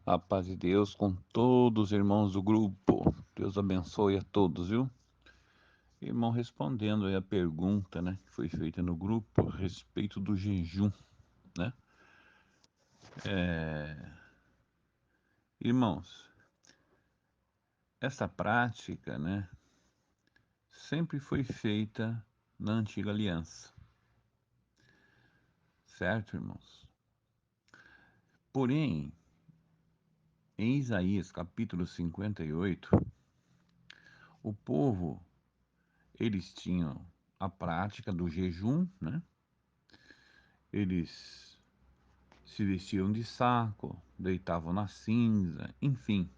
A paz de Deus com todos os irmãos do grupo. Deus abençoe a todos, viu? Irmão, respondendo aí a pergunta, né, que foi feita no grupo a respeito do jejum, né? Irmãos, essa prática, né, sempre foi feita na antiga aliança, certo, irmãos? Porém, em Isaías capítulo 58, o povo, eles tinham a prática do jejum, né? Eles se vestiam de saco, deitavam na cinza, enfim,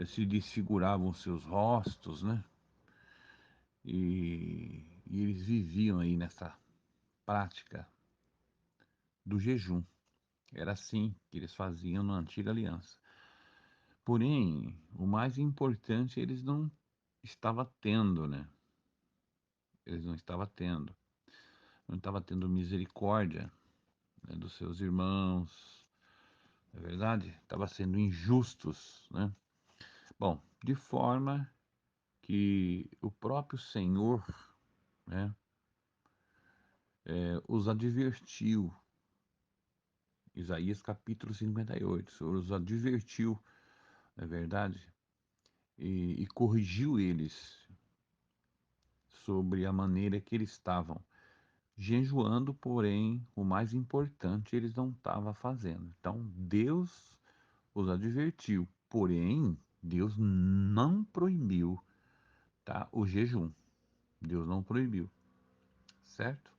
se desfiguravam seus rostos, né? E eles viviam aí nessa prática do jejum. Era assim que eles faziam na antiga aliança. Porém, o mais importante eles não estavam tendo, né? Eles não estavam tendo. Não estavam tendo misericórdia, né, dos seus irmãos. É verdade? Estava sendo injustos, né? Bom, de forma que o próprio Senhor, né, os advertiu. Isaías capítulo 58, o Senhor os advertiu, é verdade, e corrigiu eles sobre a maneira que eles estavam jejuando, porém, o mais importante eles não estavam fazendo. Então, Deus os advertiu, porém, Deus não proibiu, tá, o jejum. Deus não proibiu, certo?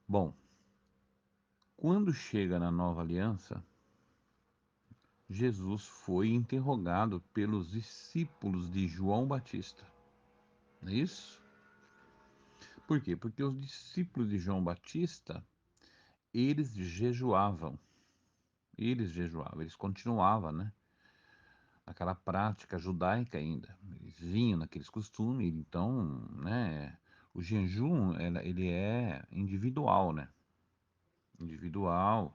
Bom, quando chega na nova aliança, Jesus foi interrogado pelos discípulos de João Batista. Não é isso? Por quê? Porque os discípulos de João Batista, eles continuavam, né? Aquela prática judaica ainda. Eles vinham naqueles costumes, então, né? O jejum, ele é individual, né? Individual,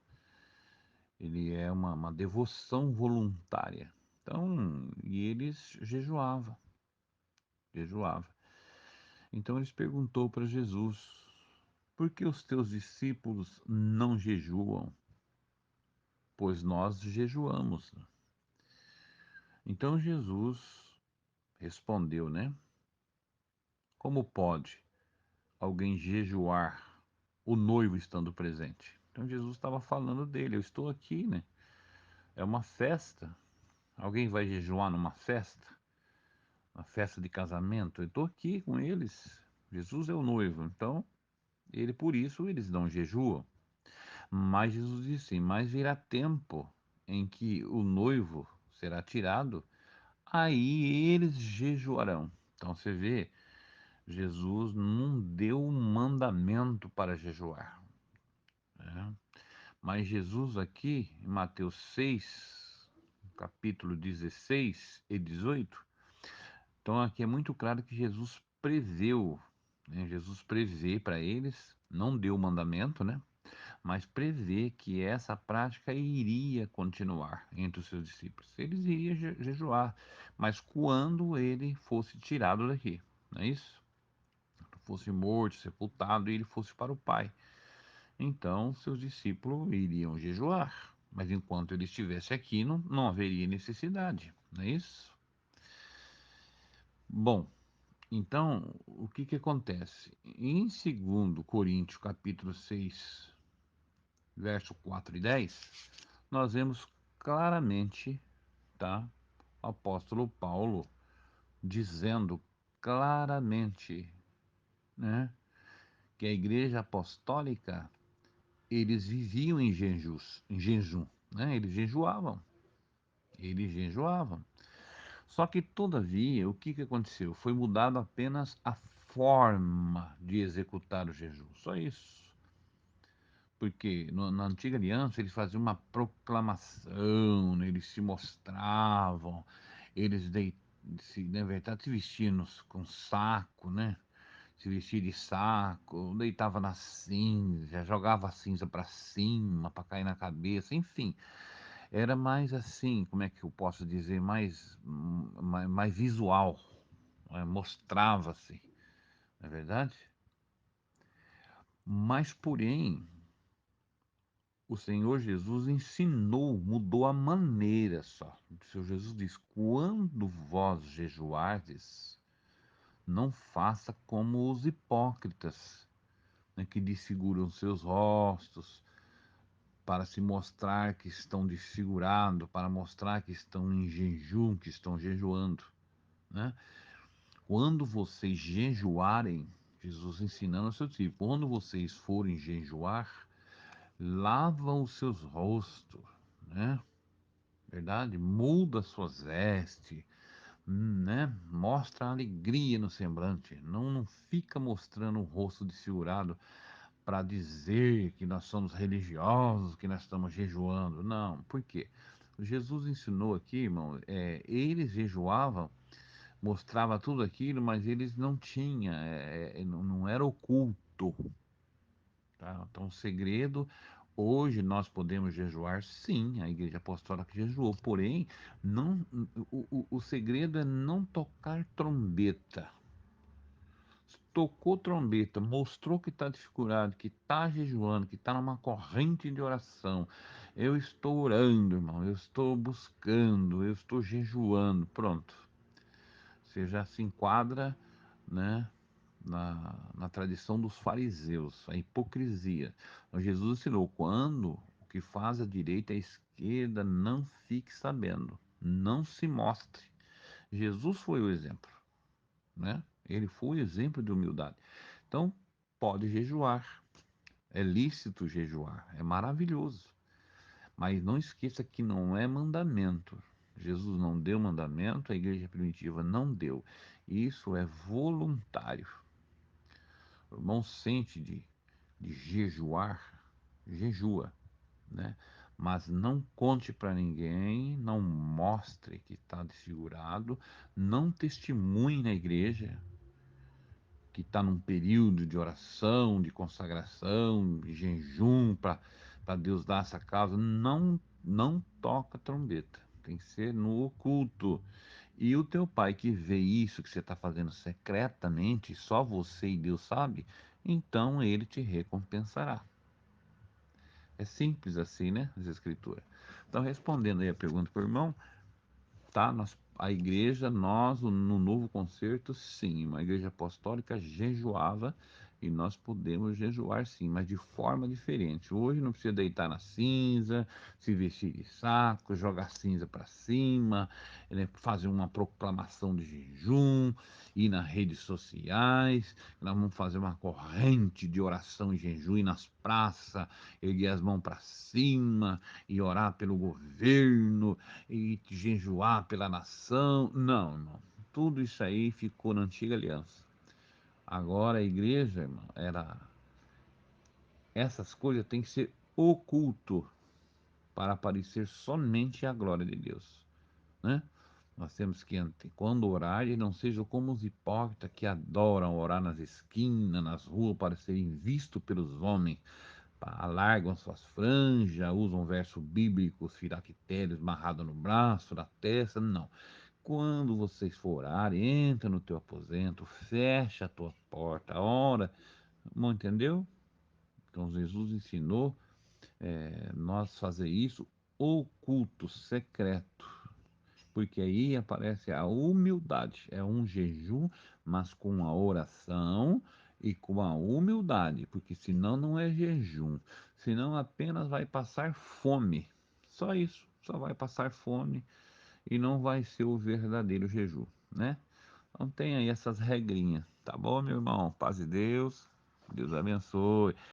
ele é uma devoção voluntária. Então, e eles jejuavam. Então eles perguntou para Jesus: por que os teus discípulos não jejuam? Pois nós jejuamos. Então Jesus respondeu, né? Como pode alguém jejuar o noivo estando presente? Então Jesus estava falando dele, eu estou aqui, né? É uma festa. Alguém vai jejuar numa festa? Uma festa de casamento? Eu estou aqui com eles. Jesus é o noivo, então ele por isso eles não jejuam. Mas Jesus disse: mas virá tempo em que o noivo será tirado, aí eles jejuarão. Então você vê, Jesus não deu um mandamento para jejuar, né? Mas Jesus aqui, em Mateus 6, capítulo 16 e 18, então aqui é muito claro que Jesus preveu, né? Jesus prevê para eles, não deu o mandamento, né? Mas prevê que essa prática iria continuar entre os seus discípulos. Eles iriam jejuar, mas quando ele fosse tirado daqui, não é isso? Fosse morto, sepultado e ele fosse para o Pai. Então, seus discípulos iriam jejuar, mas enquanto ele estivesse aqui, não haveria necessidade, não é isso? Bom, então, o que que acontece? Em 2 Coríntios, capítulo 6, verso 4 e 10, nós vemos claramente, tá? O apóstolo Paulo dizendo claramente, né, que a igreja apostólica, eles viviam em jejum, né? Eles jejuavam. Só que, todavia, o que que aconteceu? Foi mudado apenas a forma de executar o jejum, só isso. Porque na antiga aliança eles faziam uma proclamação, né? Eles se mostravam, eles na verdade se vestiam com saco, né? Se vestia de saco, deitava na cinza, jogava a cinza para cima para cair na cabeça, enfim. Era mais assim, como é que eu posso dizer, mais visual, mostrava-se, não é verdade? Mas, porém, o Senhor Jesus ensinou, mudou a maneira só. O Senhor Jesus diz: quando vós jejuardes, não faça como os hipócritas, né, que desfiguram seus rostos para se mostrar que estão desfigurados, para mostrar que estão em jejum, que estão jejuando, né? Quando vocês jejuarem, Jesus ensinando ao seu discípulo, quando vocês forem jejuar, lavam os seus rostos, né? Verdade? Muda suas vestes, né? Mostra alegria no semblante. Não fica mostrando o rosto desfigurado para dizer que nós somos religiosos, que nós estamos jejuando. Não, por quê? Jesus ensinou aqui, irmão, eles jejuavam, mostrava tudo aquilo, mas eles não tinham, não era oculto, tá? Então, o segredo, hoje nós podemos jejuar, sim, a Igreja Apostólica jejuou, porém, não, o segredo é não tocar trombeta. Tocou trombeta, mostrou que está desfigurado, que está jejuando, que está numa corrente de oração. Eu estou orando, irmão, eu estou buscando, eu estou jejuando. Pronto. Você já se enquadra, né, na tradição dos fariseus, a hipocrisia. Então, Jesus ensinou: quando o que faz a direita e a esquerda, não fique sabendo, não se mostre. Jesus foi o exemplo, né? Ele foi o exemplo de humildade. Então, pode jejuar, é lícito jejuar, é maravilhoso. Mas não esqueça que não é mandamento. Jesus não deu mandamento, a igreja primitiva não deu. Isso é voluntário. O irmão sente de jejuar, jejua, né? Mas não conte para ninguém, não mostre que está desfigurado, não testemunhe na igreja que está num período de oração, de consagração, de jejum para Deus dar essa causa. Não toca trombeta. Tem que ser no oculto. E o teu pai que vê isso que você está fazendo secretamente, só você e Deus sabe, então ele te recompensará. É simples assim, né? As escrituras. Então, respondendo aí a pergunta para o irmão, tá? A igreja, nós, no novo concerto, sim, uma igreja apostólica jejuava e nós podemos jejuar sim, mas de forma diferente. Hoje não precisa deitar na cinza, se vestir de saco, jogar cinza para cima, né, fazer uma proclamação de jejum, ir nas redes sociais, nós vamos fazer uma corrente de oração e jejum e nas praças, erguer as mãos para cima e orar pelo governo e jejuar pela nação. Não, irmão. Tudo isso aí ficou na antiga aliança. Agora a igreja, irmão, essas coisas têm que ser oculto para aparecer somente a glória de Deus, né? Nós temos que, quando orar, e não sejam como os hipócritas que adoram orar nas esquinas, nas ruas, para serem vistos pelos homens. Alargam suas franjas, usam versos bíblicos, filactérios amarrados no braço, na testa. Não. Quando vocês for orar, entra no teu aposento, fecha a tua porta, ora. Não entendeu? Então Jesus ensinou nós fazer isso oculto, secreto, porque aí aparece a humildade. É um jejum, mas com a oração e com a humildade, porque senão não é jejum, senão apenas vai passar fome. Só isso, só vai passar fome e não vai ser o verdadeiro jejum, né? Então tem aí essas regrinhas, tá bom, meu irmão? Paz de Deus, Deus abençoe.